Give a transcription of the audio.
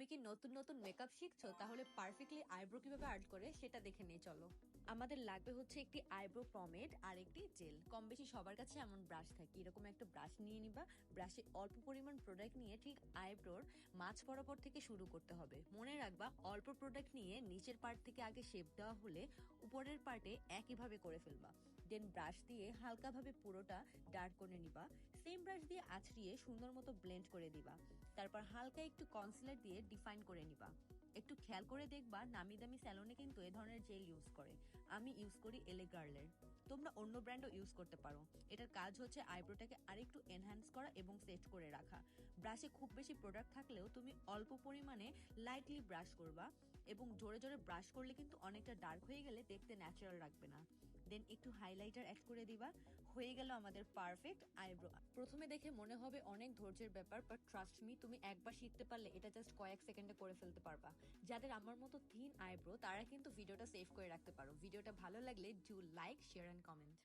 তুমি কি নতুন নতুন মেকআপ শিখছো? তাহলে পারফেক্টলি আইব্রো কিভাবে আর্ট করে সেটা দেখে নিয়ে চলো। আমাদের লাগবে হচ্ছে একটি আইব্রো পমেড আর একটি জেল। কম বেশি সবার কাছে এমন ব্রাশ থাকে, এরকম একটা ব্রাশ নিয়ে নিবা। ব্রাশে অল্প পরিমাণ প্রোডাক্ট নিয়ে ঠিক আইব্রোর মাঝ বরাবর থেকে শুরু করতে হবে। মনে রাখবা, অল্প প্রোডাক্ট নিয়ে নিচের পার্ট থেকে আগে শেপ দেওয়া হলে উপরের পার্টে একইভাবে করে ফেলবা। দেন ব্রাশ দিয়ে হালকাভাবে পুরোটা ডার্ক করে নিবা। সেম ব্রাশ দিয়ে আছড়িয়ে সুন্দর মতো ব্লেন্ড করে দিবা। তারপর হালকা একটু কনসিলার দিয়ে ডিফাইন করে নিবা। একটু খেয়াল করে দেখবা, নামি দামি স্যালনে কিন্তু এ ধরনের জেল ইউজ করে। আমি ইউজ করি এলে গার্লের। তোমরা অন্য ব্র্যান্ডও ইউজ করতে পারো। এটার কাজ হচ্ছে আইব্রোটাকে আরেকটু এনহ্যান্স করা এবং সেট করে রাখা। ব্রাশে খুব বেশি প্রোডাক্ট থাকলেও তুমি অল্প পরিমাণে লাইটলি ব্রাশ করবা, এবং জোরে জোরে ব্রাশ করলে কিন্তু অনেকটা ডার্ক হয়ে গেলে দেখতে ন্যাচারাল লাগবে না। দেন একটু হাইলাইটার অ্যাড করে দিবা। হয়ে গেল আমাদের পারফেক্ট আইব্রো। প্রথমে দেখে মনে হবে অনেক ধৈর্যের ব্যাপার, বাট ট্রাস্ট মি, তুমি একবার শিখতে পারলে এটা জাস্ট কয়েক সেকেন্ডে করে ফেলতে পারবা। যাদের আমার মতো থিন আইব্রো, তারা কিন্তু ভিডিওটা সেভ করে রাখতে পারো। ভিডিওটা ভালো লাগলে do like, share and comment.